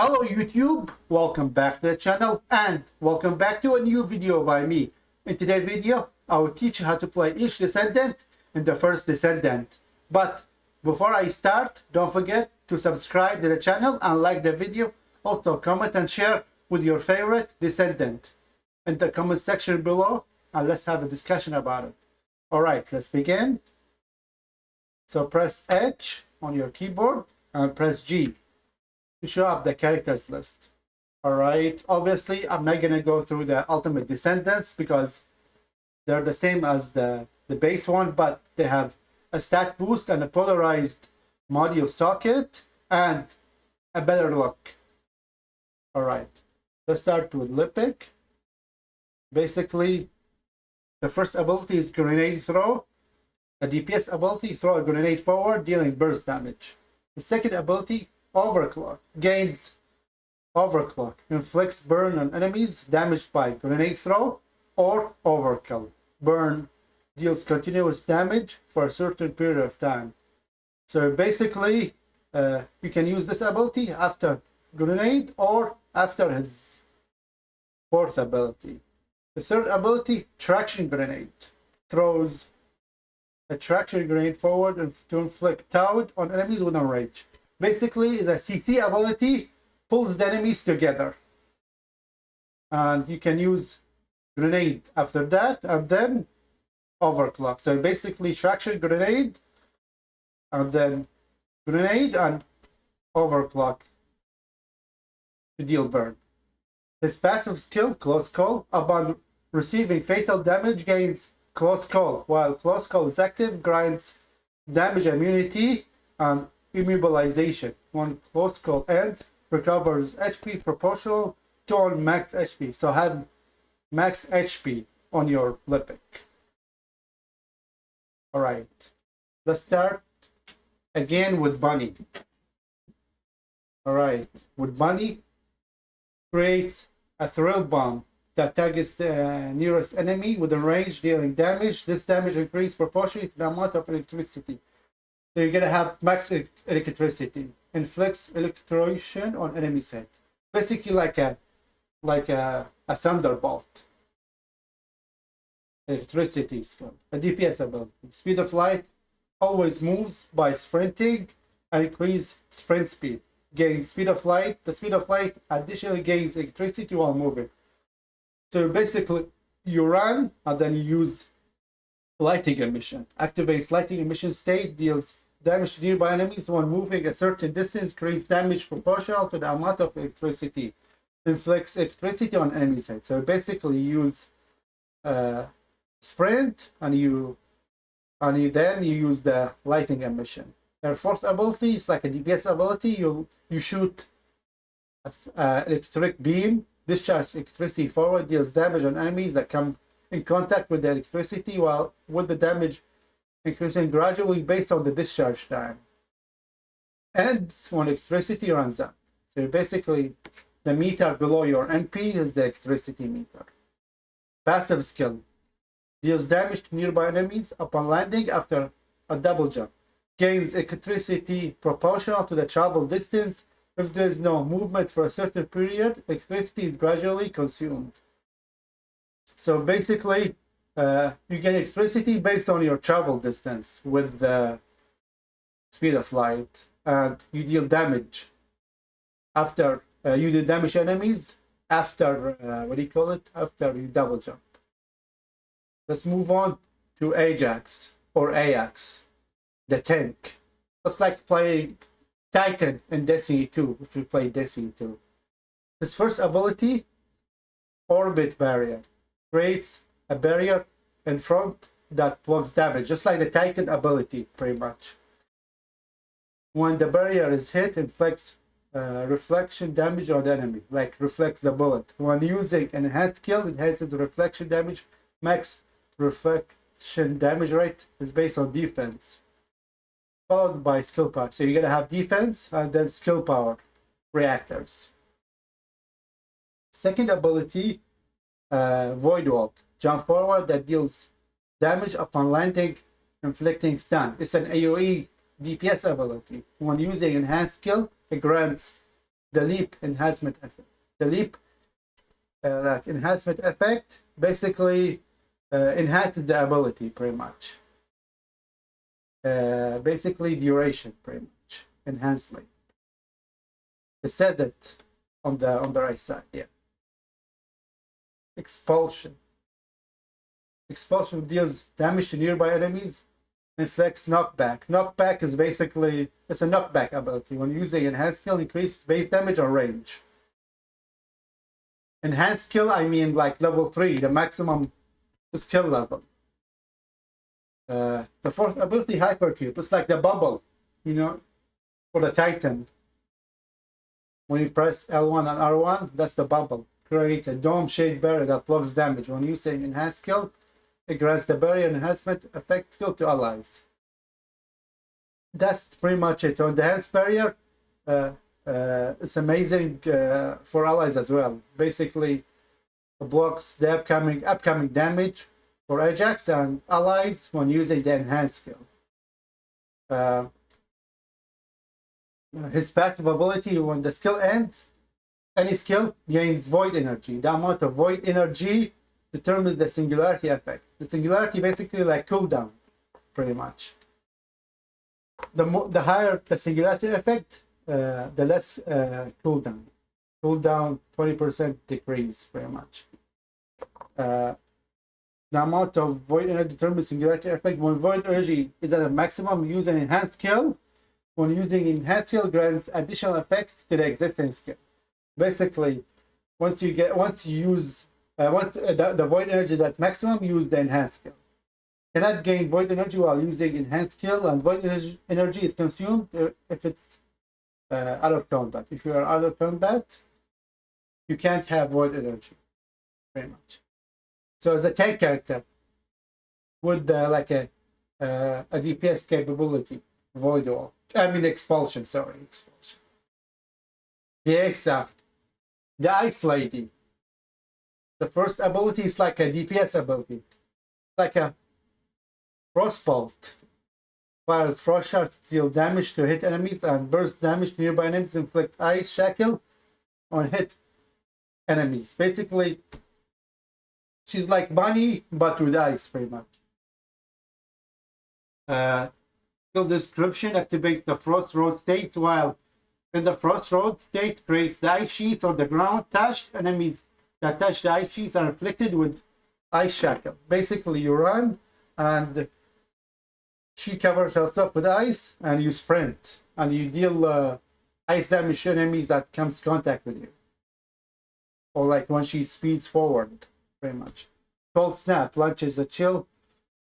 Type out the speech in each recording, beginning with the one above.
Hello YouTube, welcome back to the channel and welcome back to a new video by me. In today's video, I will teach you how to play each Descendant in the First Descendant. But before I start, don't forget to subscribe to the channel and like the video. Also comment and share with your favorite Descendant in the comment section below and let's have a discussion about it. Alright, let's begin. So press H on your keyboard and press G to show up the characters list. Alright, obviously I'm not gonna go through the ultimate Descendants because they're the same as the base one, but they have a stat boost and a polarized module socket and a better look. Alright, let's start with Lipic. Basically, the first ability is grenade throw. The DPS ability, throw a grenade forward, dealing burst damage. The second ability, Overclock, gains overclock, inflicts burn on enemies damaged by grenade throw or overkill. Burn deals continuous damage for a certain period of time. So basically, you can use this ability after grenade or after his fourth ability. The third ability, traction grenade, throws a traction grenade forward and to inflict Toad on enemies within range. Basically, the CC ability pulls the enemies together. And you can use grenade after that and then overclock. So basically traction grenade and then grenade and overclock to deal burn. His passive skill, Close Call, upon receiving fatal damage gains Close Call. While Close Call is active, grants damage immunity and immobilization. When Close Call ends, recovers HP proportional to on max HP. So have max HP on your Lipic. Alright, let's start again with Bunny. Alright, with Bunny, creates a thrill bomb that targets the nearest enemy within range, dealing damage. This damage increases proportionally to the amount of electricity. So you're gonna have max electricity. Inflicts electrocution on enemy's head. Basically like a thunderbolt. Electricity skill. A DPS ability. Speed of light always moves by sprinting and increase sprint speed. Gains speed of light. The speed of light additionally gains electricity while moving. So basically you run and then you use lighting emission. Activates lighting emission state, deals damage to nearby enemies when moving a certain distance, creates damage proportional to the amount of electricity. Inflicts electricity on enemy's head. So basically you use sprint and then you use the lighting emission. Their fourth ability is like a DPS ability. You shoot electric beam, discharge electricity forward, deals damage on enemies that come in contact with the electricity, while with the damage increasing gradually based on the discharge time. Ends when electricity runs out. So basically the meter below your NP is the electricity meter. Passive skill. Deals damage to nearby enemies upon landing after a double jump. Gains electricity proportional to the travel distance. If there is no movement for a certain period, electricity is gradually consumed. So basically, you get electricity based on your travel distance with the speed of light, and you deal damage after you do damage enemies after after you double jump. Let's move on to Ajax or Ajax, the tank. It's like playing Titan in Destiny 2 if you play Destiny 2. His first ability, Orbit Barrier, creates a barrier in front that blocks damage, just like the Titan ability pretty much. When the barrier is hit, inflicts reflection damage on the enemy, like reflects the bullet. When using an enhanced skill, enhances the reflection damage. Max reflection damage rate is based on defense, followed by skill power. So you're gonna have defense and then skill power reactors. Second ability, Void Walk, jump forward that deals damage upon landing, inflicting stun. It's an AoE DPS ability. When using enhanced skill, it grants the leap enhancement effect. The leap like enhancement effect basically enhances the ability pretty much. Basically duration pretty much. Enhanced leap. It says it on the right side, yeah. Expulsion. Expulsion deals damage to nearby enemies. Inflicts knockback. Knockback is basically, it's a knockback ability. When using enhanced skill, increase base damage or range. Enhanced skill, I mean like level 3, the maximum skill level. The fourth ability, Hypercube. It's like the bubble, you know, for the Titan. When you press L1 and R1, that's the bubble. Create a dome-shaped barrier that blocks damage. When using enhanced skill, it grants the barrier enhancement effect skill to allies. That's pretty much it. On the enhanced barrier, it's amazing for allies as well. Basically, it blocks the upcoming damage for Ajax and allies when using the enhanced skill. His passive ability, when the skill ends, any skill gains void energy. The amount of void energy determines the singularity effect. The singularity basically like cooldown, pretty much. The higher the singularity effect, the less cooldown. Cooldown 20% decrease, pretty much. The amount of void energy determines singularity effect. When void energy is at a maximum, use an enhanced skill. When using enhanced skill, grants additional effects to the existing skill. Basically, once the void energy is at maximum, use the enhanced skill. Cannot gain void energy while using enhanced skill, and void energy is consumed if it's out of combat. If you are out of combat, you can't have void energy, very much. So as a tank character with like a DPS capability, void wall. I mean expulsion. Sorry, expulsion. Piesa, the Ice Lady. The first ability is like a DPS ability, like a Frostbolt. Fires frost shards to deal damage to hit enemies and burst damage to nearby enemies. Inflict ice shackle on hit enemies. Basically, she's like Bunny but with ice, pretty much. Skill description activates the Frost Road state, while in the Frost Road state creates the ice sheets on the ground. Touched enemies that touch the ice sheets are inflicted with ice shackle. Basically, you run and she covers herself with ice, and you sprint and you deal ice damage to enemies that comes contact with you, or like when she speeds forward, pretty much. Cold Snap launches a chill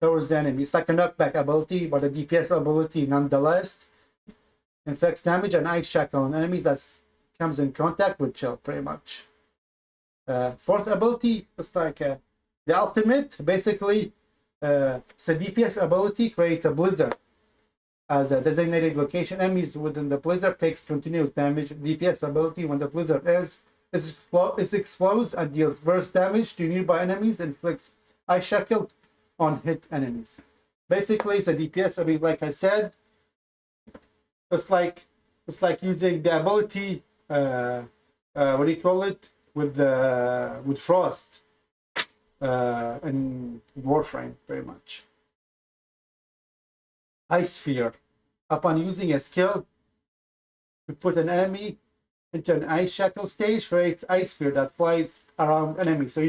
towards the enemy. It's like a knockback ability, but a DPS ability nonetheless. Inflicts damage and ice shackle on enemies that comes in contact with chill, pretty much. Fourth ability is like the ultimate. Basically, it's a DPS ability, creates a blizzard as a designated location. Enemies within the blizzard takes continuous damage. DPS ability, when the blizzard it explodes and deals burst damage to nearby enemies, inflicts ice shackle on hit enemies. Basically, it's a DPS ability, like I said. It's like using the ability, what do you call it, with Frost in Warframe, very much. Ice Sphere. Upon using a skill to put an enemy into an ice shackle stage, creates ice sphere that flies around enemies. So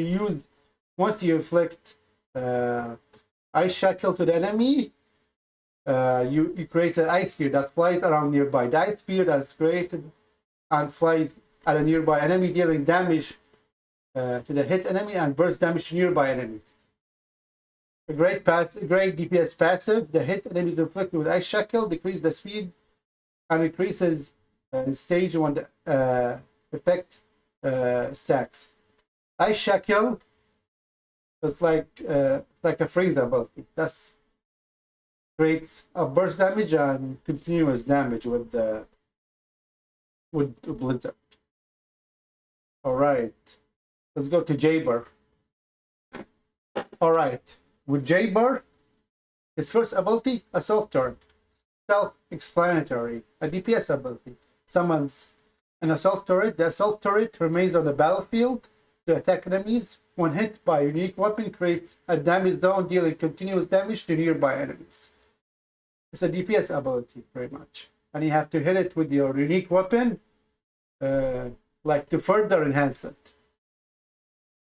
once you inflict ice shackle to the enemy, you create an ice sphere that flies around nearby. The ice sphere that's created and flies at a nearby enemy, dealing damage to the hit enemy and burst damage to nearby enemies. A great DPS passive. The hit enemies inflicted with ice shackle decrease the speed and increases stage when the effect stacks. Ice shackle is like a freeze ability. That's creates a burst damage and continuous damage with Blizzard. All right, let's go to Jber. All right, with Jber, his first ability, Assault Turret, self-explanatory. A DPS ability, summons An assault turret. The assault turret remains on the battlefield to attack enemies. When hit by a unique weapon, creates a damage zone, dealing continuous damage to nearby enemies. It's a DPS ability, pretty much. And you have to hit it with your unique weapon, like to further enhance it.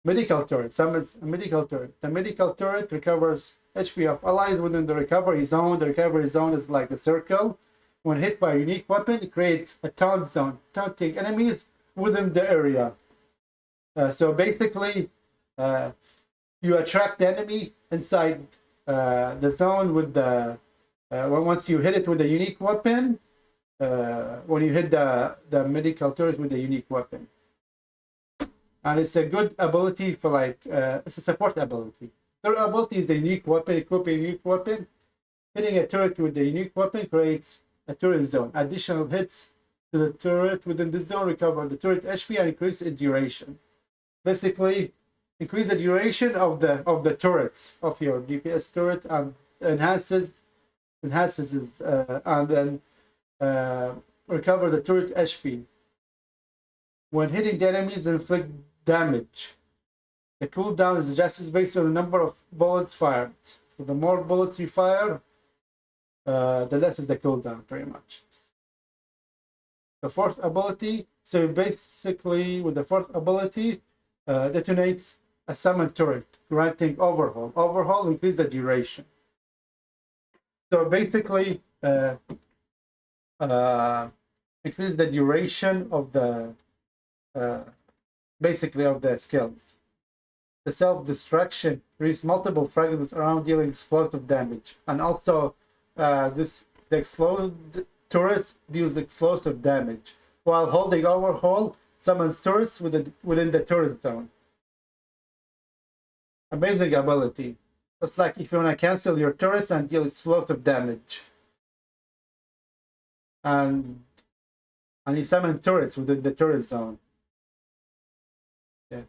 Medical turret. Summons a medical turret. The medical turret recovers HP of allies within the recovery zone. The recovery zone is like a circle. When hit by a unique weapon, it creates a taunt zone, taunting enemies within the area. So basically, you attract the enemy inside the zone with the once you hit it with a unique weapon. When you hit the medical turret with a unique weapon, and it's a good ability for like it's a support ability. Third ability is a unique weapon. Equip a unique weapon. Hitting a turret with a unique weapon creates a turret zone. Additional hits to the turret within the zone recover the turret HP and increase its duration. Basically, increase the duration of the turrets of your DPS turret and enhances it, and then recover the turret HP. When hitting the enemies, inflict damage. The cooldown is adjusted based on the number of bullets fired. So the more bullets you fire, the less is the cooldown, pretty much. The fourth ability, so basically with the fourth ability, detonates a summon turret, granting overhaul. Overhaul increase the duration. So basically, increase the duration of the basically of the skills. The self-destruction releases multiple fragments around, dealing explosive damage, and also the explode turrets deals explosive damage while holding overhaul. Summons turrets within the turret zone. Amazing ability. It's like if you want to cancel your turrets and deal explosive damage. And you summon turrets within the turret zone. Yeah.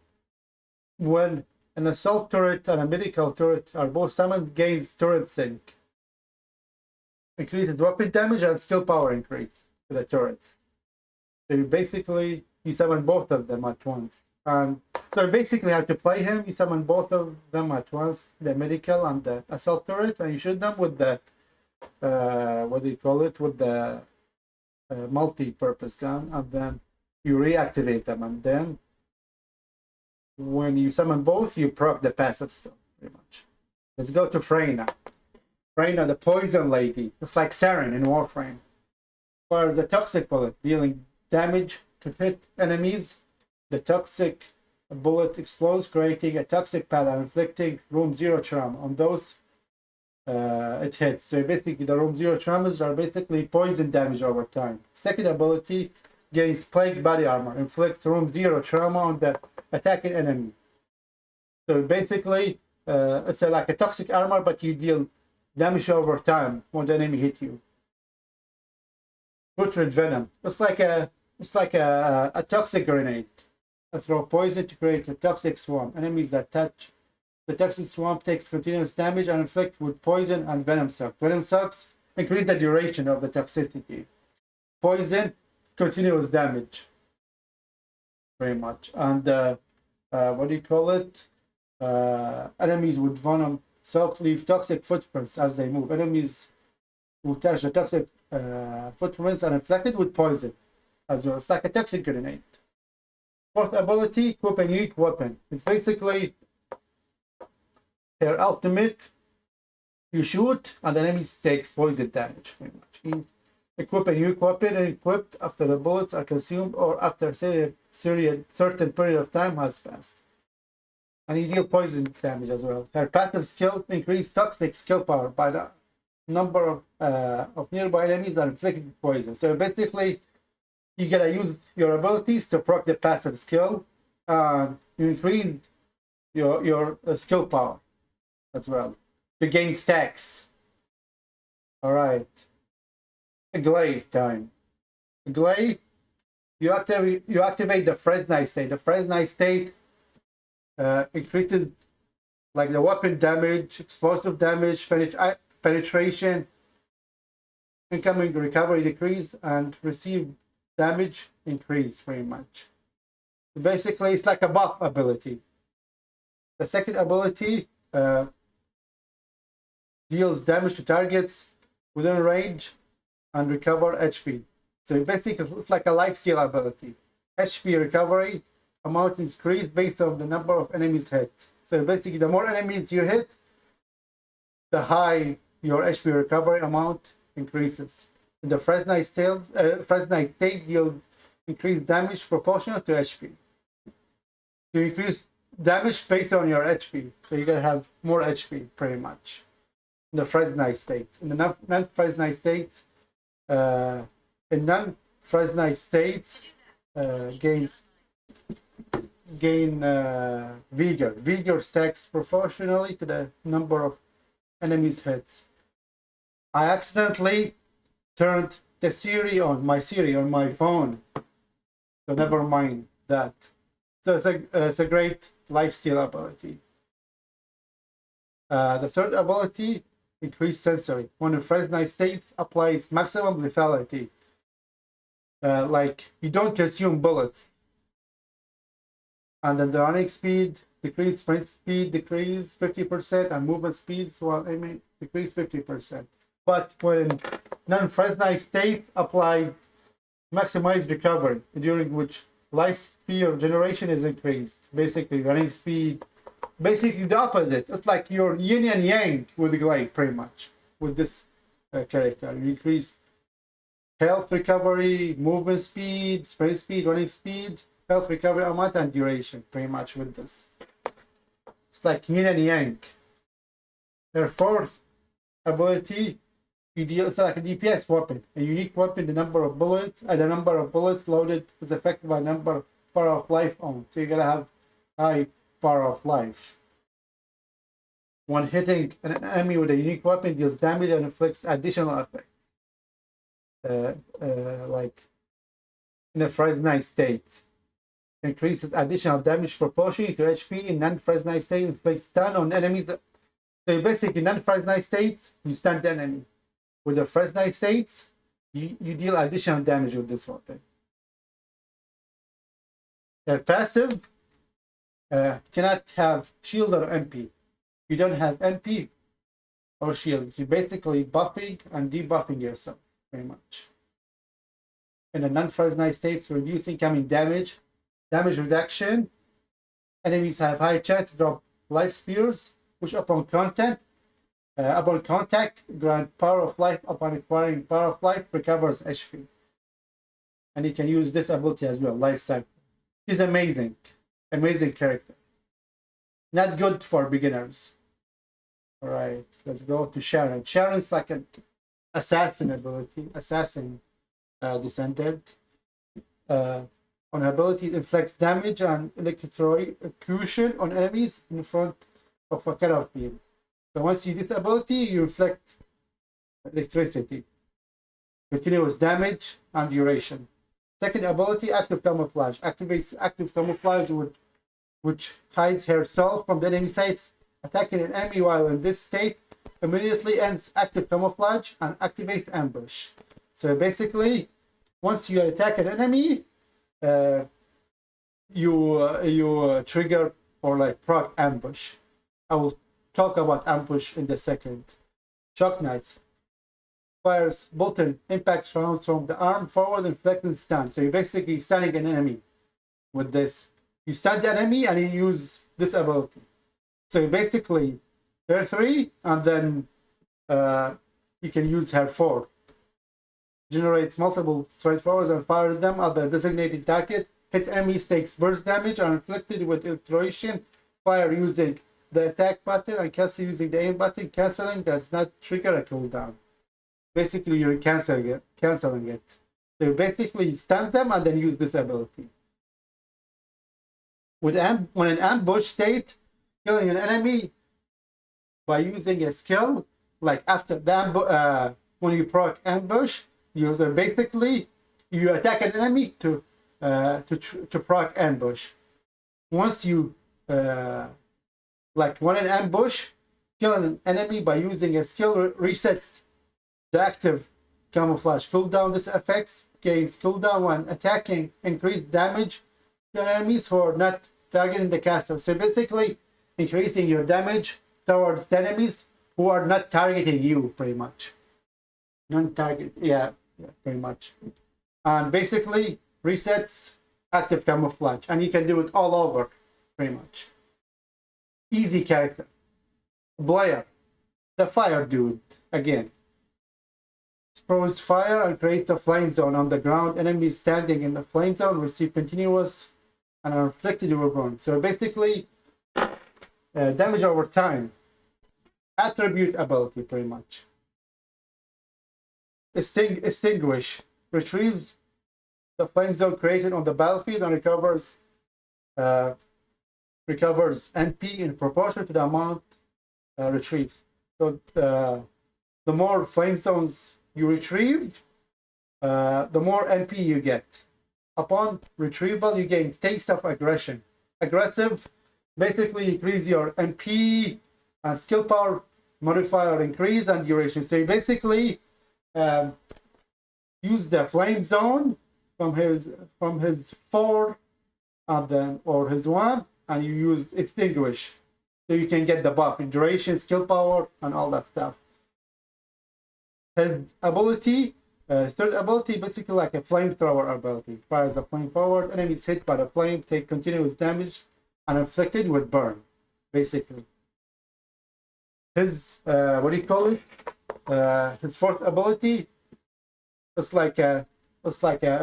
When an assault turret and a medical turret are both summoned, gains turret sync. Increases weapon damage and skill power increase to the turrets. So you summon both of them at once. And so you basically have to play him. You summon both of them at once, the medical and the assault turret, and you shoot them with the what do you call it? With the multi-purpose gun, and then you reactivate them. And then when you summon both, you proc the passive skill, pretty much. Let's go to Freyna. Freyna, the poison lady. It's like Sharon in Warframe. Fires a toxic bullet, dealing damage to hit enemies. The toxic bullet explodes, creating a toxic pattern, inflicting room 0 trauma on those it hits. So basically, the room 0 traumas are basically poison damage over time. Second ability gains plague body armor, inflicts room 0 trauma on the attacking enemy. So basically, it's like a toxic armor, but you deal damage over time when the enemy hit you. Putrid venom. It's like a toxic grenade. Throw poison to create a toxic swarm. Enemies that touch the toxic swarm takes continuous damage and inflict with poison and venom suck. Venom sucks increase the duration of the toxicity. Poison, continuous damage. Very much. And what do you call it? Enemies with venom suck leave toxic footprints as they move. Enemies who touch the toxic footprints are infected with poison as well. It's like a toxic grenade. Fourth ability, equip a unique weapon. It's basically her ultimate. You shoot and the enemy takes poison damage, pretty much. Equip a unique weapon and equipped after the bullets are consumed or after a certain period of time has passed. And you deal poison damage as well. Her passive skill increase toxic skill power by the number of nearby enemies that inflict poison. So basically, you gotta use your abilities to proc the passive skill, and you increase your skill power as well to gain stacks. All right, Glay time. Glay, you activate the SNYC state. The SNYC state increases like the weapon damage, explosive damage, penetration, incoming recovery decrease, and receive damage increase pretty much. Basically, it's like a buff ability. The second ability deals damage to targets within range and recover HP. So basically, it's like a life steal ability. HP recovery amount is increased based on the number of enemies hit. So basically, the more enemies you hit, the high your HP recovery amount increases. And the First Descendant state deals increased damage proportional to HP. You increase damage based on your HP, so you're gonna have more HP pretty much. In the First Descendant state, in the non-First Descendant states, gain vigor. Vigor stacks proportionally to the number of enemies hits. I accidentally turned the Siri on my phone, so never mind that. So it's a great lifesteal ability. The third ability, increased sensory. When the First Descendant state applies maximum lethality, like you don't consume bullets. And then the running speed decrease, sprint speed decrease 50%, and movement speeds while aiming decrease 50%. But when non-First Descendant state applies maximized recovery, during which life speed generation is increased. Basically, running speed, basically the opposite. It's like your yin and yang with the Glay, pretty much, with this character. You increase health recovery, movement speed, sprint speed, running speed, health recovery amount, and duration, pretty much with this. It's like yin and yang. Their fourth ability, it's like a DPS weapon, a unique weapon. The number of bullets loaded is affected by power of life on. So you gotta have high power of life. When hitting an enemy with a unique weapon, deals damage and inflicts additional effects. Like in a First Descendant state, increases additional damage proportionally to HP. In non-First Descendant state, inflicts stun on enemies. So basically, non-First Descendant states, you stun the enemy. With the First Descendant states, you deal additional damage with this weapon. Their passive cannot have shield or MP. You don't have MP or shield. You're basically buffing and debuffing yourself, pretty much. In the non-First Descendant states, reduce incoming damage reduction. Enemies have high chance to drop life spears, which upon contact grant power of life. Upon acquiring power of life, recovers HP. And you can use this ability as well, life cycle. He's amazing character. Not good for beginners. All right, let's go to Sharon. Sharon's like an assassin ability, descendant. On ability, it inflicts damage and electrocution on enemies in front of a cutoff beam. So once you use this ability, you inflict electricity, continuous damage, and duration. Second ability, active camouflage. Activates active camouflage, which hides herself from the enemy sights. Attacking an enemy while in this state immediately ends active camouflage and activates ambush. So basically, once you attack an enemy, you trigger or like proc ambush. I will talk about ambush in the second. Shock Knights fires bolt-on impact rounds from the arm forward, inflicting stun. So you're basically stunning an enemy with this. You stun the enemy and you use this ability. So basically, her 3, and then you can use her 4. Generates multiple straight forwards and fire them at the designated target. Hit enemies, takes burst damage, are inflicted with iteration. Fire using the attack button and cancel using the aim button. Canceling does not trigger a cooldown. Basically, you're canceling it. So basically, stun them and then use this ability. When an ambush state, killing an enemy by using a skill, like after the when you proc ambush, you attack an enemy to proc ambush. Once you when an ambush, kill an enemy by using a skill resets the active camouflage cooldown. This effect gains cooldown when attacking, increased damage to enemies who are not targeting the caster. So basically, increasing your damage towards the enemies who are not targeting you, pretty much. Non-target, yeah, pretty much. And basically resets active camouflage, and you can do it all over, pretty much. Easy character. Bler, the fire dude, again. Throws fire and creates a flame zone on the ground. Enemies standing in the flame zone receive continuous and are inflicted with burn. So basically, damage over time. Attribute ability, pretty much. Extinguish. Retrieves the flame zone created on the battlefield and recovers NP in proportion to the amount retrieved. So the more flame zones you retrieve, the more NP you get. Upon retrieval, you gain taste of aggression. Aggressive basically increase your NP and skill power modifier increase and duration. So you basically use the flame zone from his 4 and then or his 1, and you use extinguish, so you can get the buff in duration, skill power, and all that stuff. His ability, third ability, basically like a flamethrower ability. Fires a flame forward. Enemies hit by the flame take continuous damage and inflicted with burn. Basically, his what do you call it? His fourth ability. It's like a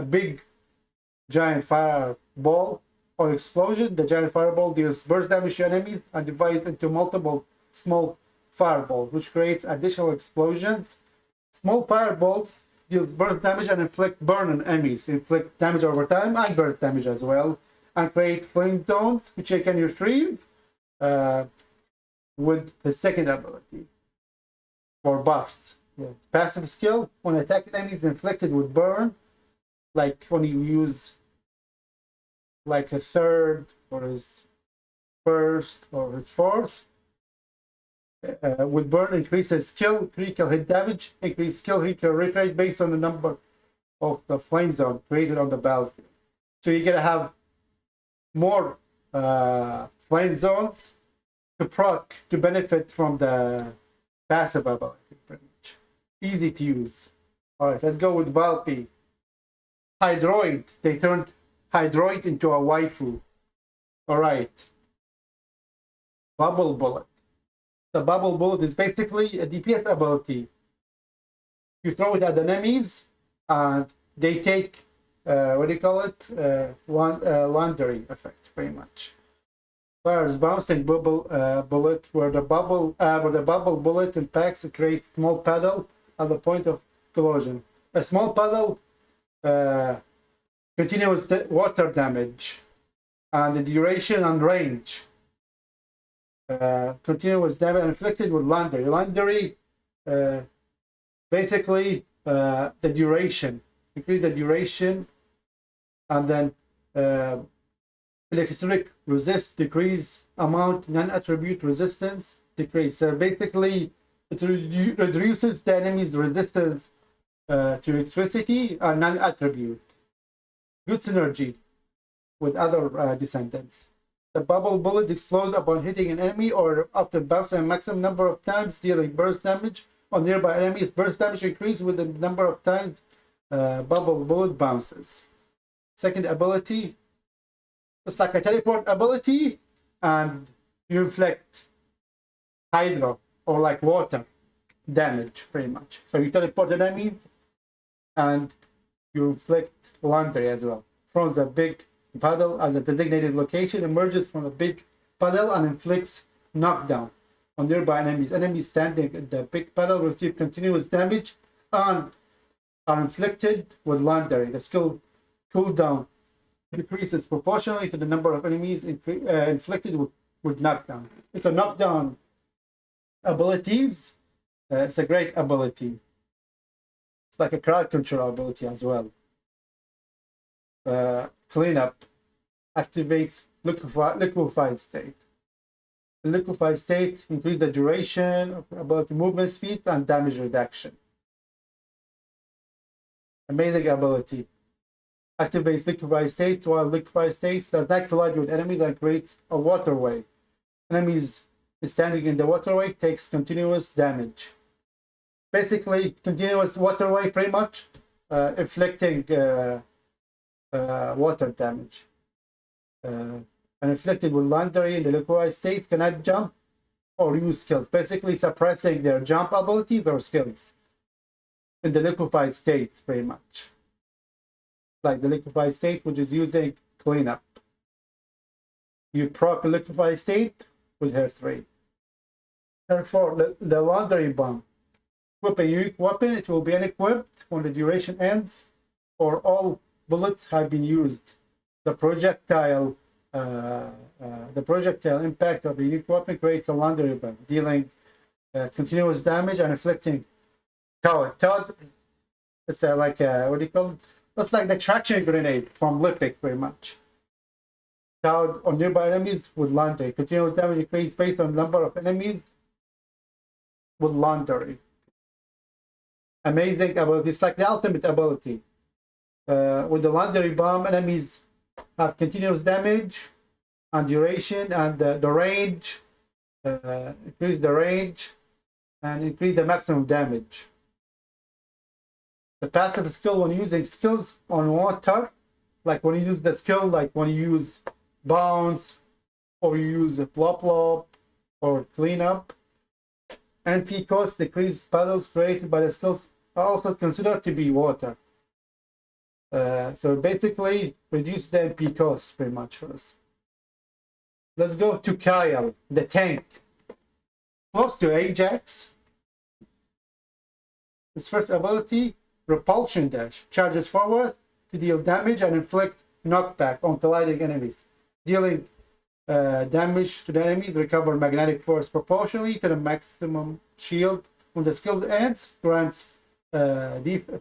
big giant fireball or explosion. The giant fireball deals burst damage to enemies and divides into multiple small fireballs, which creates additional explosions. Small fireballs deal burst damage and inflict burn on enemies, inflict damage over time and burst damage as well, and create flame zones, which you can retrieve with the second ability for buffs. Yeah. Passive skill, when attacking enemies inflicted with burn, like when you use like a third or his first or his fourth, with burn increases skill, critical hit damage, increase skill hit rate based on the number of the flame zone created on the battlefield. So you're gonna have more flame zones to proc to benefit from the passive ability. Pretty much easy to use. All right, let's go with Valpy. Hydroid. They turned hydroid into a waifu. All right. Bubble bullet. The bubble bullet is basically a DPS ability. You throw it at the enemies, and they take what do you call it? Laundry effect, pretty much. Fires bouncing bubble bullet, where the bubble bullet impacts, it creates small puddle at the point of collision. A small puddle, continuous water damage, and the duration and range. Continuous damage inflicted with laundry. Laundry, basically the duration. Increase the duration, and then electric resist, decrease amount, non-attribute resistance, decrease. So basically, it reduces the enemy's resistance to electricity and non-attribute. Good synergy with other descendants. The bubble bullet explodes upon hitting an enemy or after bouncing a maximum number of times, dealing burst damage on nearby enemies. Burst damage increases with the number of times bubble bullet bounces. Second ability, it's like a teleport ability, and you inflict hydro or like water damage, pretty much. So you teleport enemies and you inflict laundry as well. From the big puddle as a designated location, emerges from a big puddle and inflicts knockdown on nearby enemies. Enemies standing in the big puddle receive continuous damage and are inflicted with laundry. The skill cooldown decreases proportionally to the number of enemies inflicted with knockdown. It's a knockdown abilities. It's a great ability. It's like a crowd control ability as well. Cleanup activates liquefied state. The liquefied state increases the duration of ability, movement speed, and damage reduction. Amazing ability. activates liquefied states, while liquefied states does not collide with enemies and creates a waterway. Enemies standing in the waterway takes continuous damage. Basically, continuous waterway pretty much inflicting water damage. And inflicted with laundry in the liquefied states cannot jump or use skills, basically suppressing their jump abilities or skills in the liquefied state pretty much. Like the liquefied state, which is using cleanup. You proc liquefied state with her 3. Therefore, the laundry bomb. Equip a unique weapon, it will be unequipped when the duration ends or all bullets have been used. The projectile impact of a unique weapon creates a laundry bomb, dealing continuous damage and inflicting Toad. It's like what do you call it? It's like the traction grenade from Lipic, very much. Toad on nearby enemies with laundry. Continuous damage increased based on the number of enemies with laundry. Amazing ability. It's like the ultimate ability. With the laundry bomb, enemies have continuous damage and duration and the range. Increase the range and increase the maximum damage. The passive skill when using skills on water, like when you use the skill, like when you use bounce or you use a plop or cleanup. NP costs decrease puddles created by the skills are also considered to be water. So basically reduce the NP costs pretty much for us. Let's go to Kyle, the tank. Close to Ajax. His first ability, Repulsion Dash, charges forward to deal damage and inflict knockback on colliding enemies. Dealing damage to the enemies, recover magnetic force proportionally to the maximum shield. When the skill ends, grants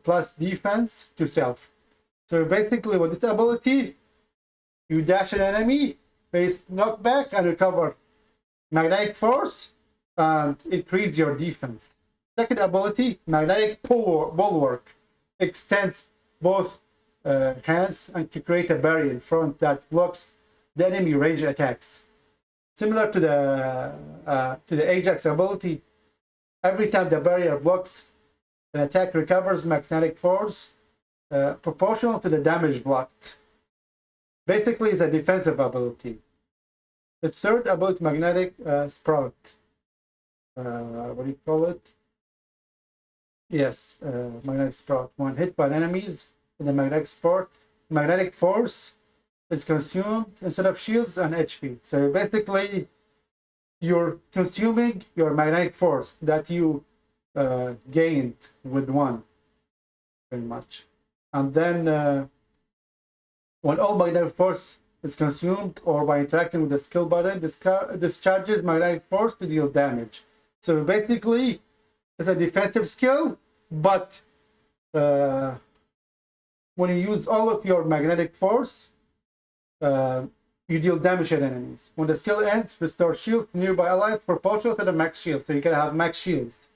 plus defense to self. So basically with this ability, you dash an enemy, face knockback and recover magnetic force and increase your defense. Second ability, Magnetic Bulwark, extends both hands and to create a barrier in front that blocks the enemy range attacks. Similar to the Ajax ability, every time the barrier blocks, the attack recovers magnetic force proportional to the damage blocked. Basically, it's a defensive ability. The third ability, Magnetic Sprout. What do you call it? Yes, Magnetic Sprout. When hit by enemies in the Magnetic Sprout, magnetic force is consumed instead of shields and HP. So basically, you're consuming your magnetic force that you gained with one, very much. And then when all magnetic force is consumed or by interacting with the skill button, discharges magnetic force to deal damage. So basically, it's a defensive skill, but when you use all of your magnetic force, you deal damage to enemies. When the skill ends, restore shields to nearby allies proportional to the max shield. So you can have max shields.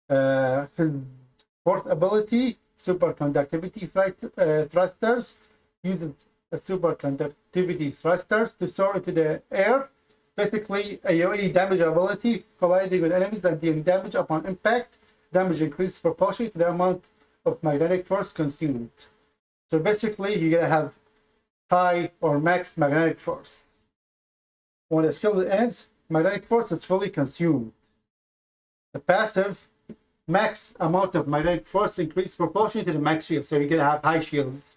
His fourth ability, superconductivity thrusters, uses a superconductivity thrusters to soar into the air. Basically, a AoE damage ability, colliding with enemies and dealing damage upon impact. Damage increases proportionally to the amount of magnetic force consumed. So basically, you're gonna have high or max magnetic force. When the skill ends, magnetic force is fully consumed. The passive, max amount of magnetic force increases proportionally to the max shield. So you're gonna have high shields.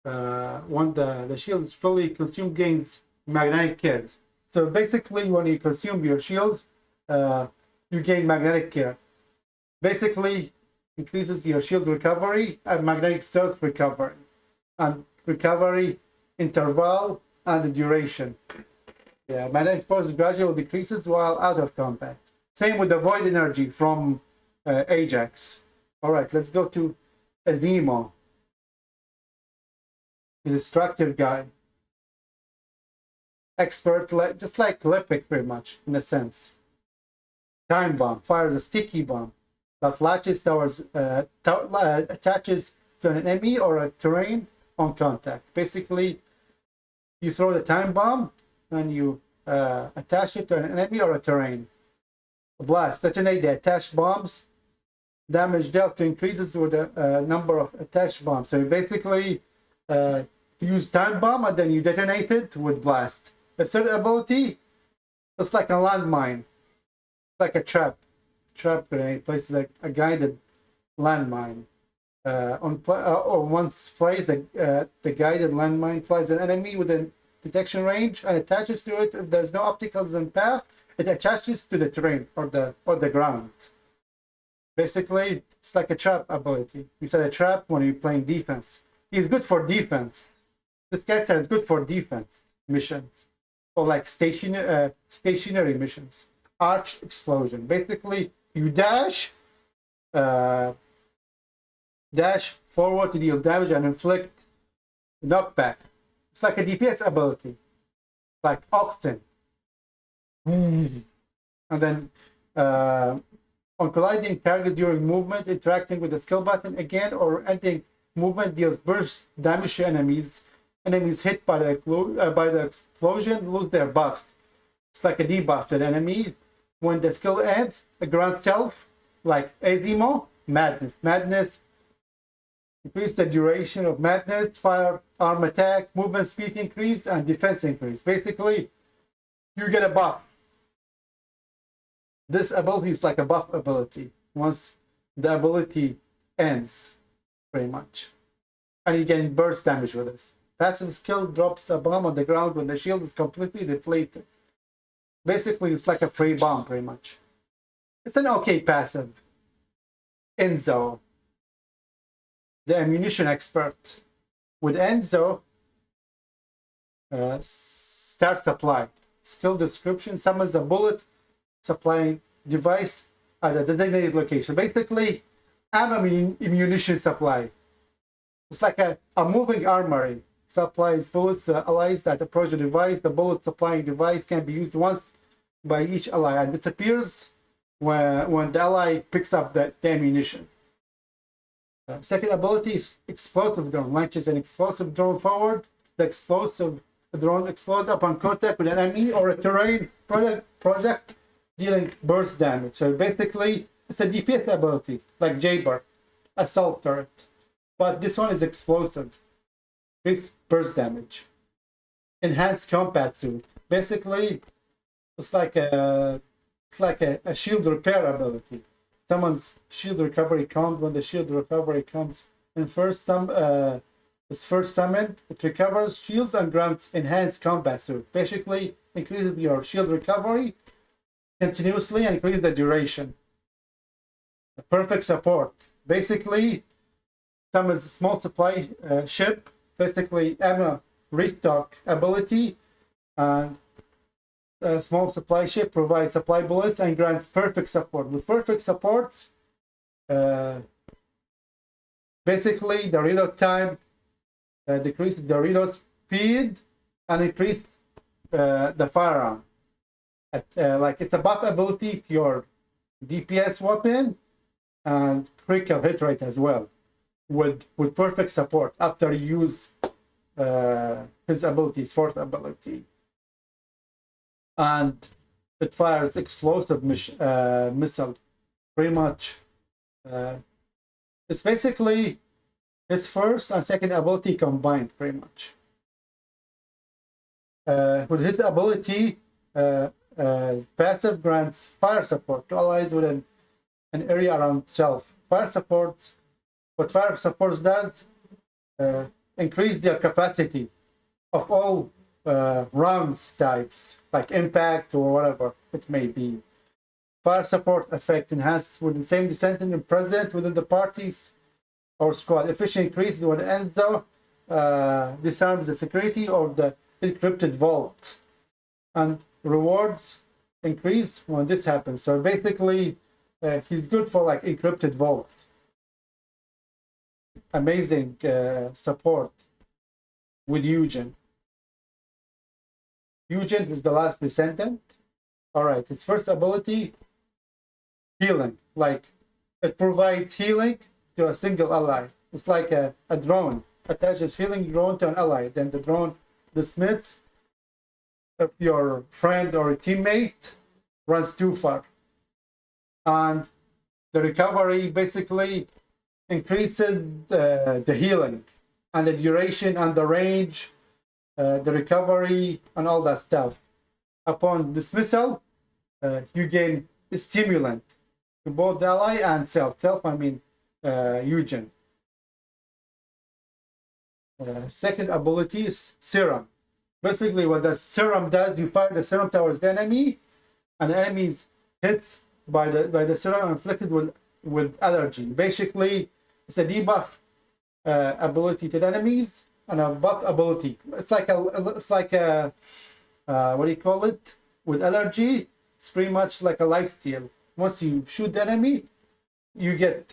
When the shield is fully consumed, gains magnetic care. So basically, when you consume your shields, you gain magnetic care. Basically, increases your shield recovery and magnetic surge recovery, and recovery interval and the duration. Yeah, magnetic force gradually decreases while out of combat. Same with the void energy from Ajax. All right, let's go to Azemo, the destructive guy. Expert, just like Lipic, very much in a sense. Time bomb fires a sticky bomb. that latches towards attaches to an enemy or a terrain on contact. Basically, you throw the time bomb and you attach it to an enemy or a terrain. Blast, detonate the attached bombs. Damage dealt increases with the number of attached bombs. So you basically use time bomb and then you detonate it with blast. The third ability, it's like a landmine, like a trap grenade, places like a guided landmine. Once placed, the guided landmine flies an enemy within detection range and attaches to it. If there's no obstacles in path, it attaches to the terrain or the ground. Basically, it's like a trap ability. You set a trap when you're playing defense. He's good for defense. This character is good for defense missions or like stationary missions. Arch explosion. Basically, you dash forward to deal damage and inflict knockback. It's like a DPS ability, like Oxen. And then on colliding target during movement, interacting with the skill button again or ending movement deals burst damage to enemies. Enemies hit by the explosion lose their buffs. It's like a debuff to the enemy. When the skill ends, it grants self, like Azimo, Madness. Increase the duration of madness, firearm attack, movement speed increase, and defense increase. Basically, you get a buff. This ability is like a buff ability. Once the ability ends, pretty much. And you can burst damage with this. Passive skill drops a bomb on the ground when the shield is completely depleted. Basically, it's like a free bomb, pretty much. It's an okay passive. Enzo, the ammunition expert. With Enzo, start supply. Skill description summons a bullet supplying device at a designated location. Basically, ammunition supply. It's like a moving armory. Supplies bullets to allies that approach the device. The bullet supplying device can be used once by each ally and disappears when the ally picks up the ammunition. Second ability is explosive drone. Launches an explosive drone forward. The explosive drone explodes upon contact with an enemy or a terrain project, dealing burst damage. So basically, it's a DPS ability, like Jber, assault turret. But this one is explosive. This burst damage. Enhanced combat suit. Basically, it's like a shield repair ability. Someone's shield recovery count when the shield recovery comes in first summoned, it recovers shields and grants enhanced combat suit. Basically, increases your shield recovery continuously and increase the duration. A perfect support. Basically, summons a small supply ship. Basically, ammo restock ability, and a small supply ship provides supply bullets and grants perfect support. With perfect support, basically the reload time decreases the reload speed and increase the firearm. Like it's a buff ability to your DPS weapon and critical hit rate as well. With perfect support after you use his abilities, fourth ability. And it fires explosive missile. Pretty much. It's basically his first and second ability combined, pretty much. With his ability, passive grants fire support to allies within an area around self. Fire support. What fire support does, increase their capacity of all rounds types, like impact or whatever it may be. Fire support effect enhanced with the same descendant and present within the parties or squad. Efficient increase when Enzo disarms the security of the encrypted vault. And rewards increase when this happens. So basically, he's good for like encrypted vaults. Amazing support with Eugen. Eugen is the last descendant. All right, his first ability, healing. Like It provides healing to a single ally. It's like a drone. Attaches healing drone to an ally. Then the drone dismisses if your friend or teammate runs too far. And the recovery basically increases the healing and the duration and the range, the recovery and all that stuff. Upon dismissal, you gain a stimulant to both the ally and self. Self, I mean Eugen. Second ability is Serum. Basically, what the Serum does, you fire the Serum towards the enemy, and the enemy's hits by the Serum inflicted with allergy. Basically, it's a debuff ability to the enemies and a buff ability. It's like a what do you call it? With allergy, it's pretty much like a lifesteal. Once you shoot the enemy, you get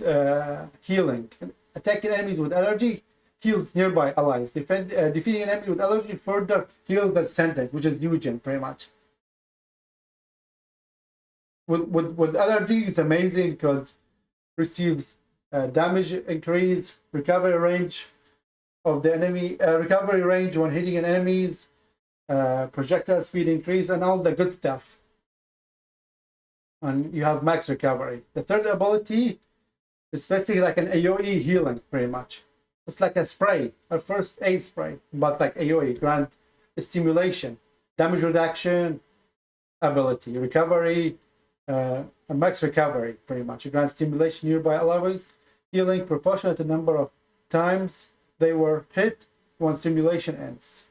healing. Attacking enemies with allergy heals nearby allies. Defeating an enemy with allergy further heals the descendant, which is Eugen, pretty much. With allergy, it's amazing because receives damage increase, recovery range of the enemy, recovery range when hitting an enemy's, projectile speed increase, and all the good stuff. And you have max recovery. The third ability is basically like an AoE healing, pretty much. It's like a spray, a first aid spray, but like AoE, grant stimulation, damage reduction ability, recovery, and max recovery, pretty much. You grant stimulation nearby allies, healing proportionate to the number of times they were hit when stimulation ends.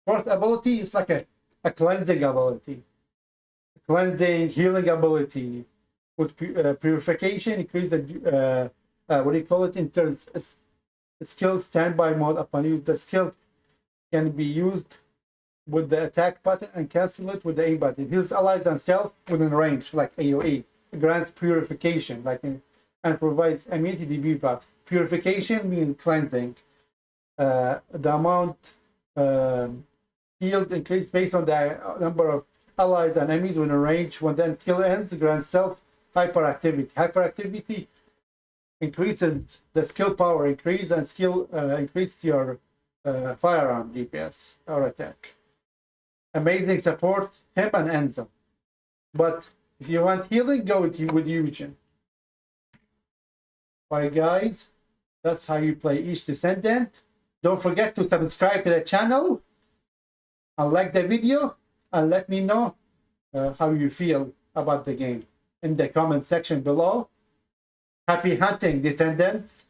Fourth ability is like a cleansing ability. Cleansing, healing ability. With purification, increase the what do you call it? Enters skill standby mode. Upon use, the skill can be used with the attack button and cancel it with the aim button. Heals allies and self within range, like AoE. It grants purification, and provides immunity debuffs. Purification means cleansing. The amount healed increased based on the number of allies and enemies within range. When the skill ends, grants self hyperactivity. Hyperactivity increases the skill power increase and skill increase your firearm DPS or attack. Amazing support, him and Enzo. But if you want healing, go with Eugen. Alright guys, that's how you play each Descendant. Don't forget to subscribe to the channel and like the video, and let me know how you feel about the game in the comment section below. Happy hunting, Descendants!